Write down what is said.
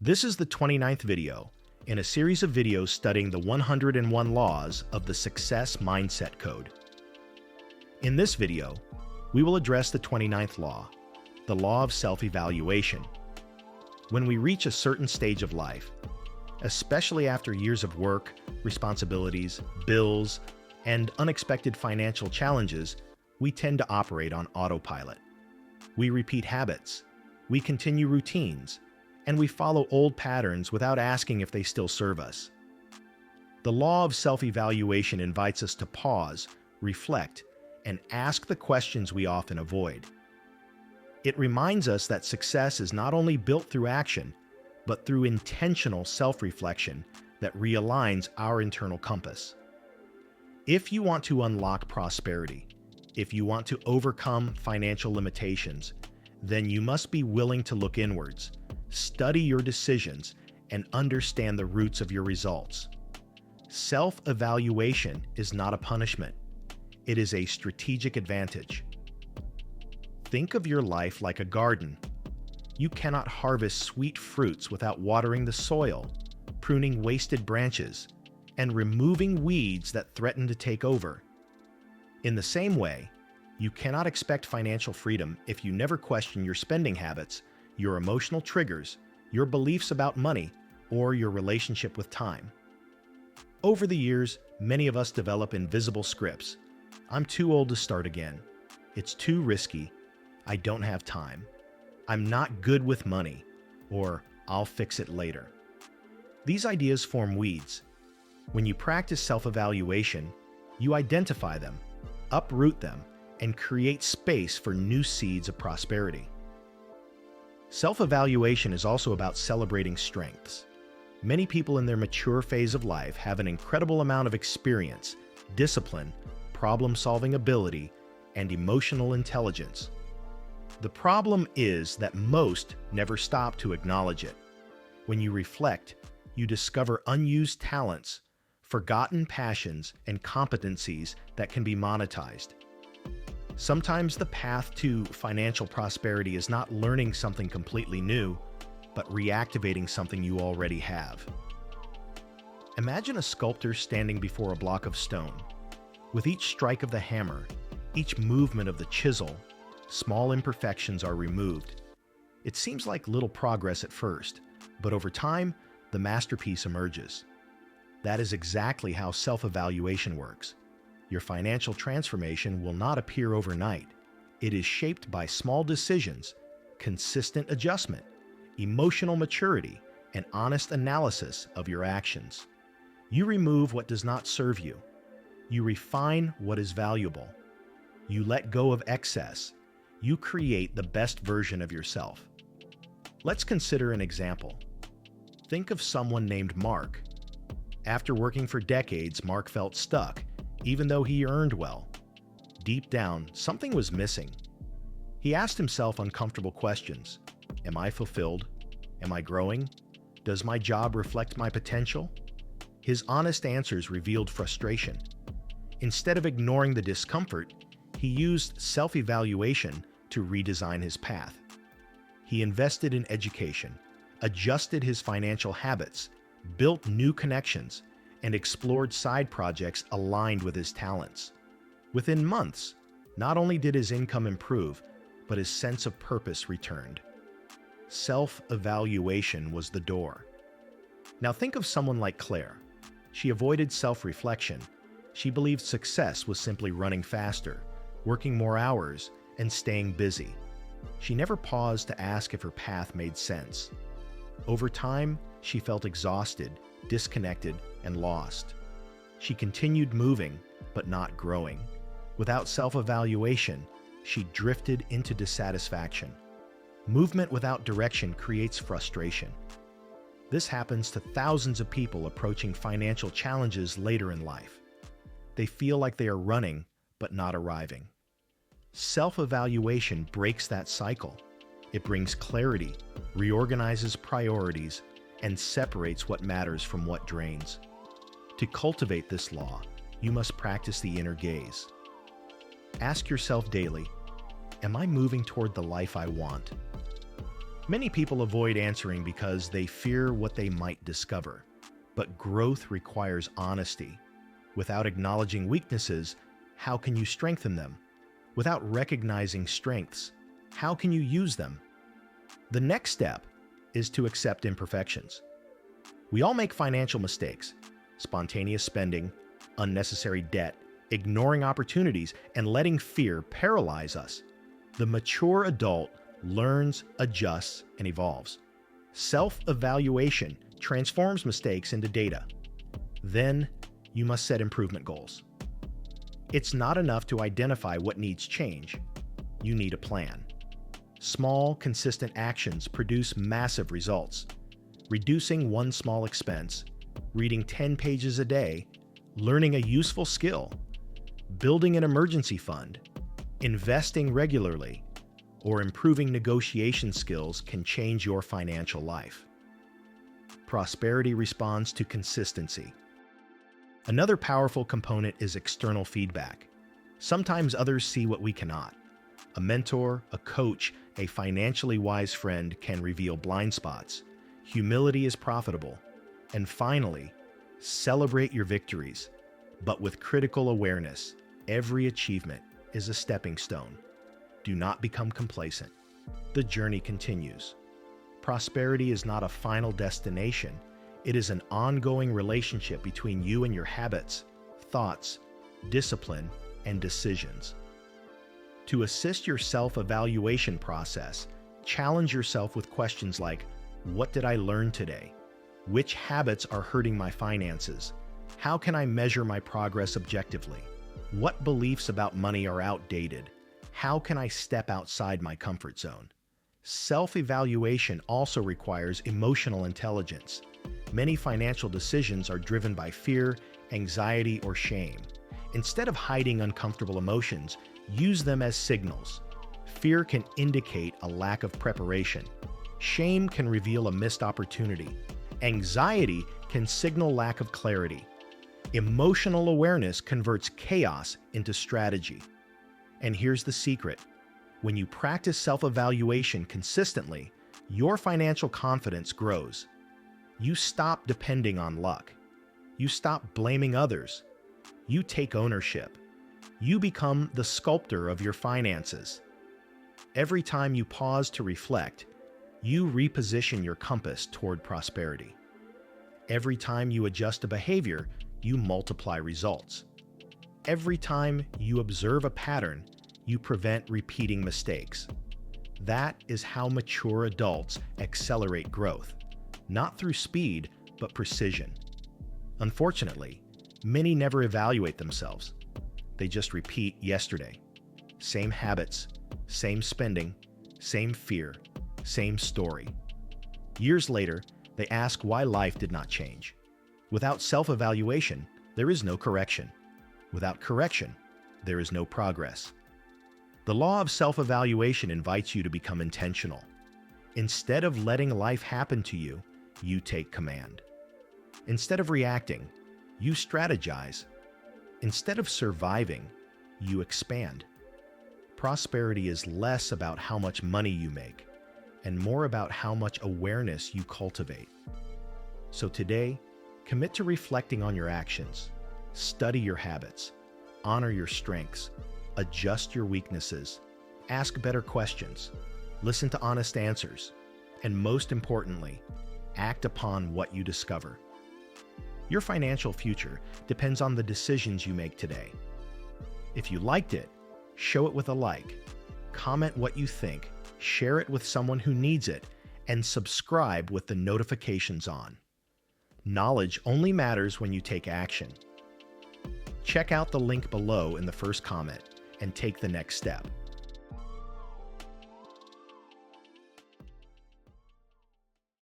This is the 29th video in a series of videos studying the 101 laws of the Success Mindset Code. In this video, we will address the 29th law, the law of self-evaluation. When we reach a certain stage of life, especially after years of work, responsibilities, bills, and unexpected financial challenges, we tend to operate on autopilot. We repeat habits, we continue routines, and we follow old patterns without asking if they still serve us. The law of self-evaluation invites us to pause, reflect, and ask the questions we often avoid. It reminds us that success is not only built through action, but through intentional self-reflection that realigns our internal compass. If you want to unlock prosperity, if you want to overcome financial limitations, then you must be willing to look inwards, study your decisions, and understand the roots of your results. Self-evaluation is not a punishment. It is a strategic advantage. Think of your life like a garden. You cannot harvest sweet fruits without watering the soil, pruning wasted branches, and removing weeds that threaten to take over. In the same way, you cannot expect financial freedom if you never question your spending habits, your emotional triggers, your beliefs about money, or your relationship with time. Over the years, many of us develop invisible scripts. I'm too old to start again. It's too risky. I don't have time. I'm not good with money, or I'll fix it later. These ideas form weeds. When you practice self-evaluation, you identify them, uproot them, and create space for new seeds of prosperity. Self-evaluation is also about celebrating strengths. Many people in their mature phase of life have an incredible amount of experience, discipline, problem-solving ability, and emotional intelligence. The problem is that most never stop to acknowledge it. When you reflect, you discover unused talents, forgotten passions, and competencies that can be monetized. Sometimes the path to financial prosperity is not learning something completely new, but reactivating something you already have. Imagine a sculptor standing before a block of stone. With each strike of the hammer, each movement of the chisel, small imperfections are removed. It seems like little progress at first, but over time, the masterpiece emerges. That is exactly how self-evaluation works. Your financial transformation will not appear overnight. It is shaped by small decisions, consistent adjustment, emotional maturity, and honest analysis of your actions. You remove what does not serve you. You refine what is valuable. You let go of excess. You create the best version of yourself. Let's consider an example. Think of someone named Mark. After working for decades, Mark felt stuck, even though he earned well. Deep down, something was missing. He asked himself uncomfortable questions. Am I fulfilled? Am I growing? Does my job reflect my potential? His honest answers revealed frustration. Instead of ignoring the discomfort, he used self-evaluation to redesign his path. He invested in education, adjusted his financial habits, built new connections, and explored side projects aligned with his talents. Within months, not only did his income improve, but his sense of purpose returned. Self-evaluation was the door. Now think of someone like Claire. She avoided self-reflection. She believed success was simply running faster, working more hours, and staying busy. She never paused to ask if her path made sense. Over time, she felt exhausted, disconnected, and lost. She continued moving, but not growing. Without self-evaluation, she drifted into dissatisfaction. Movement without direction creates frustration. This happens to thousands of people approaching financial challenges later in life. They feel like they are running, but not arriving. Self-evaluation breaks that cycle. It brings clarity, reorganizes priorities, and separates what matters from what drains. To cultivate this law, you must practice the inner gaze. Ask yourself daily, am I moving toward the life I want? Many people avoid answering because they fear what they might discover. But growth requires honesty. Without acknowledging weaknesses, how can you strengthen them? Without recognizing strengths, how can you use them? The next step is to accept imperfections. We all make financial mistakes: spontaneous spending, unnecessary debt, ignoring opportunities, and letting fear paralyze us. The mature adult learns, adjusts, and evolves. Self-evaluation transforms mistakes into data. Then, you must set improvement goals. It's not enough to identify what needs change. You need a plan. Small, consistent actions produce massive results. Reducing one small expense, reading 10 pages a day, learning a useful skill, building an emergency fund, investing regularly, or improving negotiation skills can change your financial life. Prosperity responds to consistency. Another powerful component is external feedback. Sometimes others see what we cannot. A mentor, a coach, a financially wise friend can reveal blind spots. Humility is profitable. And finally, celebrate your victories. But with critical awareness, every achievement is a stepping stone. Do not become complacent. The journey continues. Prosperity is not a final destination. It is an ongoing relationship between you and your habits, thoughts, discipline, and decisions. To assist your self-evaluation process, challenge yourself with questions like, what did I learn today? Which habits are hurting my finances? How can I measure my progress objectively? What beliefs about money are outdated? How can I step outside my comfort zone? Self-evaluation also requires emotional intelligence. Many financial decisions are driven by fear, anxiety, or shame. Instead of hiding uncomfortable emotions, use them as signals. Fear can indicate a lack of preparation. Shame can reveal a missed opportunity. Anxiety can signal lack of clarity. Emotional awareness converts chaos into strategy. And here's the secret. When you practice self-evaluation consistently, your financial confidence grows. You stop depending on luck. You stop blaming others. You take ownership. You become the sculptor of your finances. Every time you pause to reflect, you reposition your compass toward prosperity. Every time you adjust a behavior, you multiply results. Every time you observe a pattern, you prevent repeating mistakes. That is how mature adults accelerate growth, not through speed, but precision. Unfortunately, many never evaluate themselves. They just repeat yesterday. Same habits, same spending, same fear, same story. Years later, they ask why life did not change. Without self-evaluation, there is no correction. Without correction, there is no progress. The law of self-evaluation invites you to become intentional. Instead of letting life happen to you, you take command. Instead of reacting, you strategize. Instead of surviving, you expand. Prosperity is less about how much money you make and more about how much awareness you cultivate. So today, commit to reflecting on your actions. Study your habits, honor your strengths, adjust your weaknesses, ask better questions, listen to honest answers, and most importantly, act upon what you discover. Your financial future depends on the decisions you make today. If you liked it, show it with a like, comment what you think, share it with someone who needs it, and subscribe with the notifications on. Knowledge only matters when you take action. Check out the link below in the first comment and take the next step.